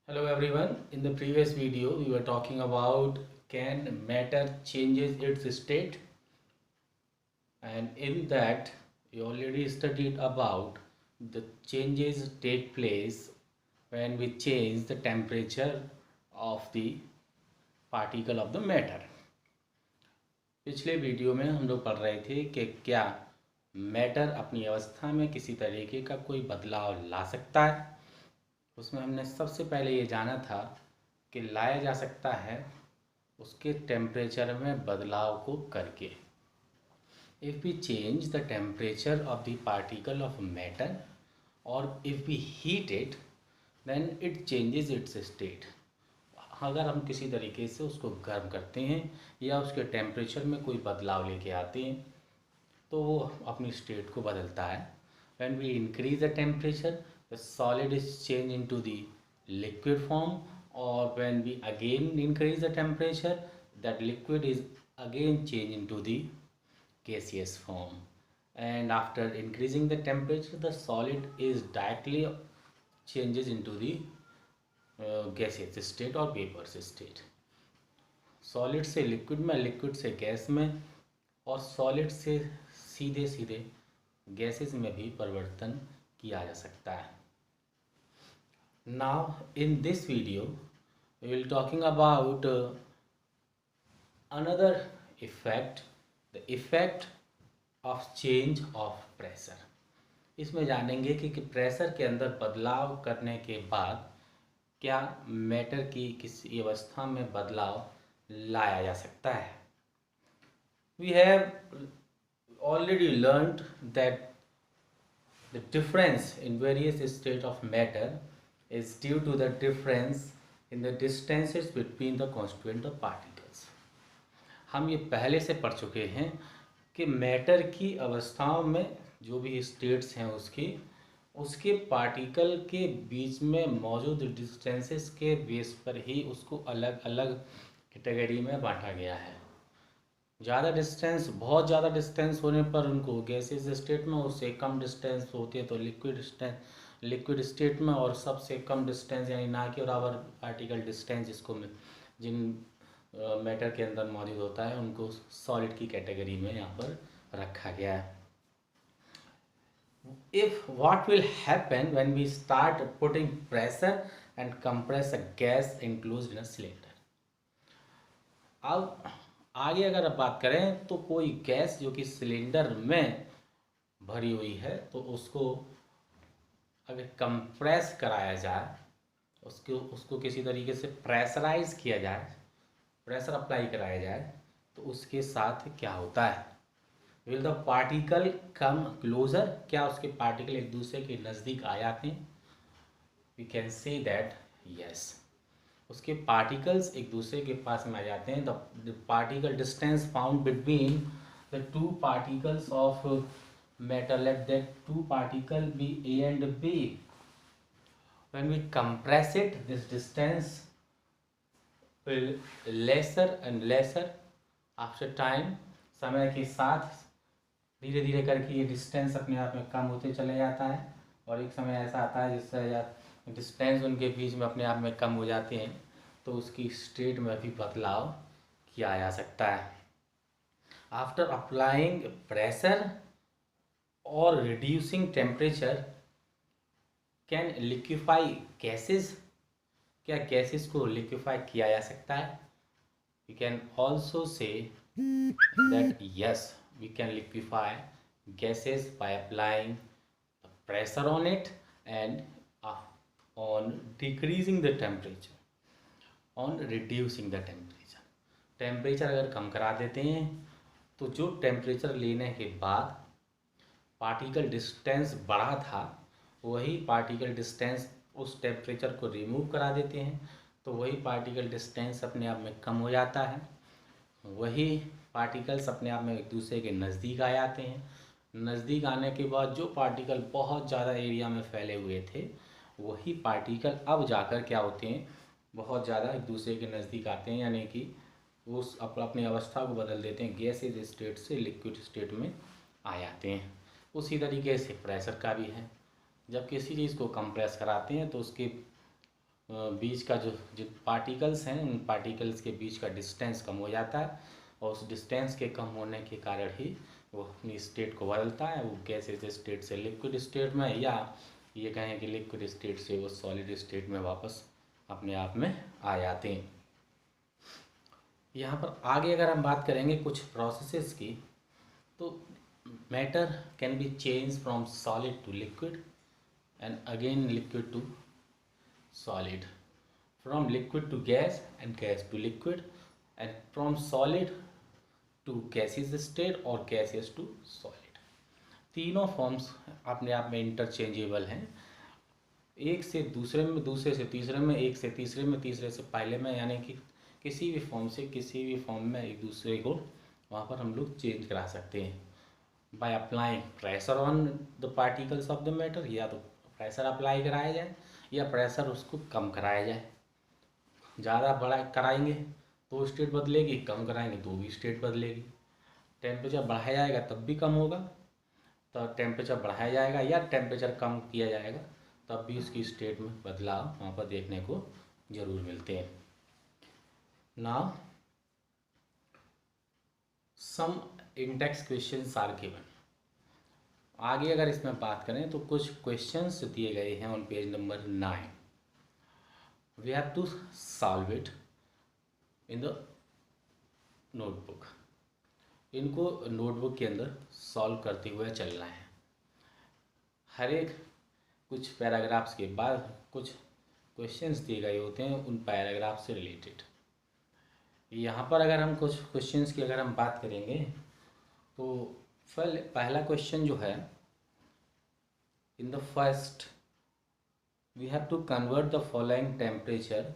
Hello everyone. In the previous video we were talking about can matter changes its state, and in that we already studied about the changes take place when we change the temperature of the particle of the matter. पिछले video में हम लोग पढ़ रहे थे कि क्या matter अपनी अवस्था में किसी तरीके का कोई बदलाव ला सकता है। उसमें हमने सबसे पहले ये जाना था कि लाया जा सकता है उसके टेम्परेचर में बदलाव को करके। If we change the temperature of the particle of matter और if we heat it then it changes its state. अगर हम किसी तरीके से उसको गर्म करते हैं या उसके टेम्परेचर में कोई बदलाव लेके आते हैं तो वो अपनी स्टेट को बदलता है। When we increase the temperature the solid is changed into the liquid form, or when we again increase the temperature that liquid is again changed into the gaseous form, and after increasing the temperature the solid is directly changes into the gaseous state or vaporous state. Solid से liquid में, liquid से gas में और solid से सीधे सीधे gases में भी परिवर्तन किया जा सकता है। Now in this video we will talking about another effect, the effect of change of pressure. इसमें जानेंगे कि प्रेशर के अंदर बदलाव करने के बाद क्या मैटर की किसी अवस्था में बदलाव लाया जा सकता है। We have already learned that the difference in various state of matter is due to the difference in the distances between the constituent of particles. हम ये पहले से पढ़ चुके हैं कि मैटर की अवस्थाओं में जो भी स्टेट्स हैं उसके पार्टिकल के बीच में मौजूद डिस्टेंसेस के बेस पर ही उसको अलग अलग कैटेगरी में बांटा गया है। बहुत ज़्यादा डिस्टेंस होने पर उनको गैसेस स्टेट में, उससे कम डिस्टेंस होती है तो लिक्विड स्टेट में, और सबसे कम डिस्टेंस यानी ना के बराबर पार्टिकल डिस्टेंस जिसको जिन मैटर के अंदर मौजूद होता है उनको सॉलिड की कैटेगरी में यहाँ पर रखा गया है। If what will happen when we start putting pressure and compress a gas enclosed in a cylinder. अब आगे अगर आप बात करें तो कोई गैस जो कि सिलेंडर में भरी हुई है तो उसको अगर कंप्रेस कराया जाए, उसको किसी तरीके से प्रेशराइज किया जाए, प्रेशर अप्लाई कराया जाए तो उसके साथ क्या होता है। Will the particle come closer, क्या उसके पार्टिकल एक दूसरे के नज़दीक आ जाते हैं। We can say that yes, उसके पार्टिकल्स एक दूसरे के पास में आ जाते हैं। The particle distance found between the two particles of matter, let that two particle be A and B. When we compress it, this distance will lesser and lesser after time. समय के साथ धीरे धीरे करके ये डिस्टेंस अपने आप में कम होते चले जाता है, और एक समय ऐसा आता है जिससे डिस्टेंस उनके बीच में अपने आप में कम हो जाते हैं तो उसकी स्टेट में भी बदलाव किया जा सकता है। आफ्टर अप्लाइंग प्रेशर और reducing temperature can liquify gases, क्या गैसेस को लिक्विफाई किया जा सकता है। We can also say that yes we can liquify gases by applying pressure on it and on decreasing the temperature, on reducing the temperature. Temperature अगर कम करा देते हैं तो जो टेम्परेचर लेने के बाद पार्टिकल डिस्टेंस बढ़ा था वही पार्टिकल डिस्टेंस उस टेम्परेचर को रिमूव करा देते हैं तो वही पार्टिकल डिस्टेंस अपने आप में कम हो जाता है, वही पार्टिकल्स अपने आप में एक दूसरे के नज़दीक आ जाते हैं। नज़दीक आने के बाद जो पार्टिकल बहुत ज़्यादा एरिया में फैले हुए थे वही पार्टिकल अब जाकर क्या होते हैं, बहुत ज़्यादा एक दूसरे के नज़दीक आते हैं, यानी कि वो अपनी अवस्था को बदल देते हैं, गैसेज स्टेट से लिक्विड स्टेट में आ जाते हैं। उसी तरीके से प्रेशर का भी है, जब किसी चीज़ को कंप्रेस कराते हैं तो उसके बीच का जो पार्टिकल्स हैं उन पार्टिकल्स के बीच का डिस्टेंस कम हो जाता है, और उस डिस्टेंस के कम होने के कारण ही वो अपनी स्टेट को बदलता है। वो गैसेज स्टेट से लिक्विड स्टेट में, या ये कहें कि लिक्विड स्टेट से वो सॉलिड स्टेट में वापस अपने आप में आ जाते हैं। यहाँ पर आगे अगर हम बात करेंगे कुछ प्रोसेसेस की, तो matter can be change from solid to liquid and again liquid to solid, from liquid to gas and gas to liquid, and from solid to gaseous state और gaseous to solid। तीनों forms अपने आप में interchangeable हैं, एक से दूसरे में, दूसरे से तीसरे में, एक से तीसरे में, तीसरे से पहले में, यानी कि किसी भी फॉर्म से किसी भी फॉर्म में एक दूसरे को वहाँ पर हम लोग चेंज करा सकते हैं bye applying pressure on the particles of the matter. या तो प्रेशर अप्लाई कराया जाए या प्रेशर उसको कम कराया जाए। ज़्यादा बड़ा कराएंगे तो स्टेट बदलेगी, कम कराएंगे तो भी स्टेट बदलेगी। टेम्परेचर बढ़ाया जाएगा तब भी कम होगा, तो टेम्परेचर बढ़ाया जाएगा या टेम्परेचर कम किया जाएगा तब भी उसकी स्टेट में बदलाव वहाँ पर देखने को जरूर मिलते हैं। Now some index questions are given. आगे अगर इसमें बात करें तो कुछ क्वेश्चंस दिए गए हैं on page number 9। We have to solve it in the notebook. इनको नोटबुक के अंदर सॉल्व करते हुए चलना है। हर एक कुछ पैराग्राफ्स के बाद कुछ क्वेश्चंस दिए गए होते हैं उन पैराग्राफ से रिलेटेड। यहाँ पर अगर हम कुछ क्वेश्चंस की अगर हम बात करेंगे तो पहला क्वेश्चन जो है, in the first we have to convert the following temperature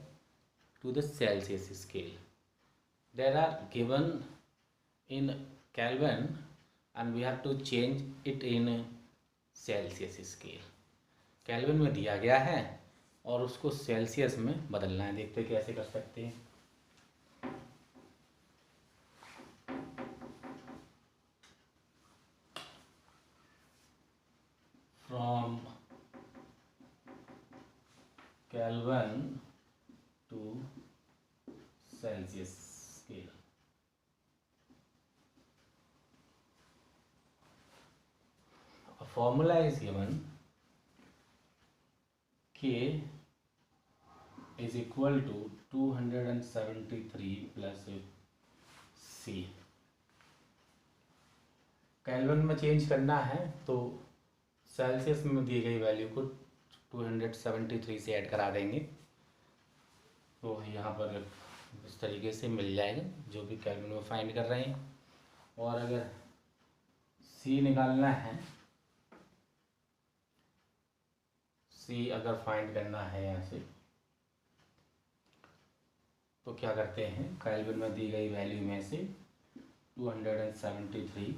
to the Celsius scale. There are given in Kelvin and we have to change it in Celsius scale. Kelvin में दिया गया है और उसको सेल्सियस में बदलना है। देखते कैसे कर सकते हैं। From Kelvin to Celsius scale, a formula is given, K is equal to 273 plus C। Kelvin में चेंज करना है तो सेल्सियस में दी गई वैल्यू को 273 से ऐड करा देंगे तो यहाँ पर इस तरीके से मिल जाएगा जो भी केल्विन में फाइंड कर रहे हैं। और अगर C निकालना है, C अगर फाइंड करना है यहाँ से तो क्या करते हैं, केल्विन में दी गई वैल्यू में से 273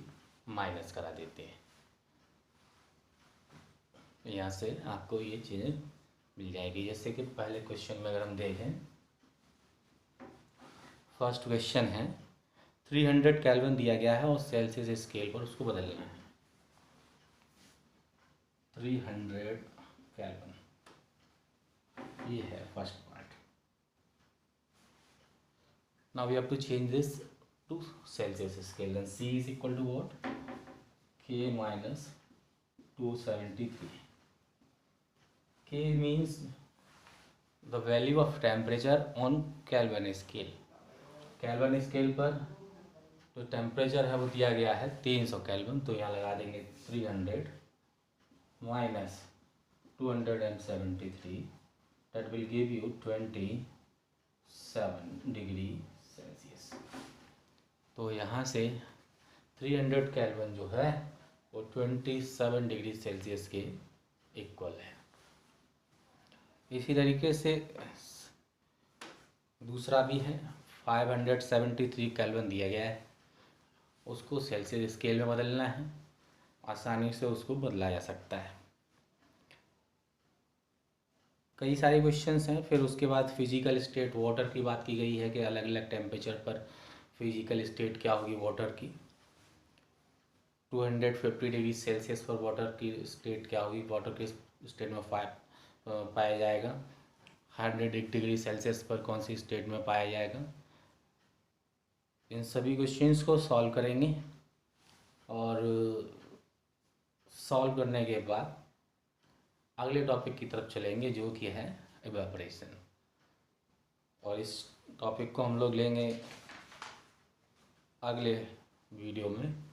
माइनस करा देते हैं। यहाँ से आपको ये चीज़ें मिल जाएगी। जैसे कि पहले क्वेश्चन में अगर हम देखें, फर्स्ट क्वेश्चन है 300 केल्विन दिया गया है और सेल्सियस स्केल पर उसको बदलना है। 300 केल्विन, ये है first part. Now we have to change this to Celsius scale. Then C is equal to what, K minus 273। K means the value of temperature on Kelvin scale। Kelvin scale पर जो temperature है वो दिया गया है 300 kelvin, तो यहाँ लगा देंगे 300 minus 273, that will give you 27 degree Celsius. तो यहाँ से 300 केल्विन जो है वो 27 डिग्री सेल्सियस के इक्वल है। इसी तरीके से दूसरा भी है, 573 केल्विन दिया गया है, उसको सेल्सियस स्केल में बदलना है। आसानी से उसको बदला जा सकता है। कई सारे क्वेश्चंस हैं। फिर उसके बाद फिजिकल स्टेट वाटर की बात की गई है कि अलग अलग टेम्परेचर पर फिजिकल स्टेट क्या होगी वाटर की। 250 डिग्री सेल्सियस पर वाटर की स्टेट क्या होगी, वाटर के स्टेट में पाया जाएगा। 100 डिग्री सेल्सियस पर कौन सी स्टेट में पाया जाएगा। इन सभी क्वेश्चंस को सॉल्व करेंगे और सॉल्व करने के बाद अगले टॉपिक की तरफ चलेंगे जो कि है इवेपोरेशन। और इस टॉपिक को हम लोग लेंगे अगले वीडियो में।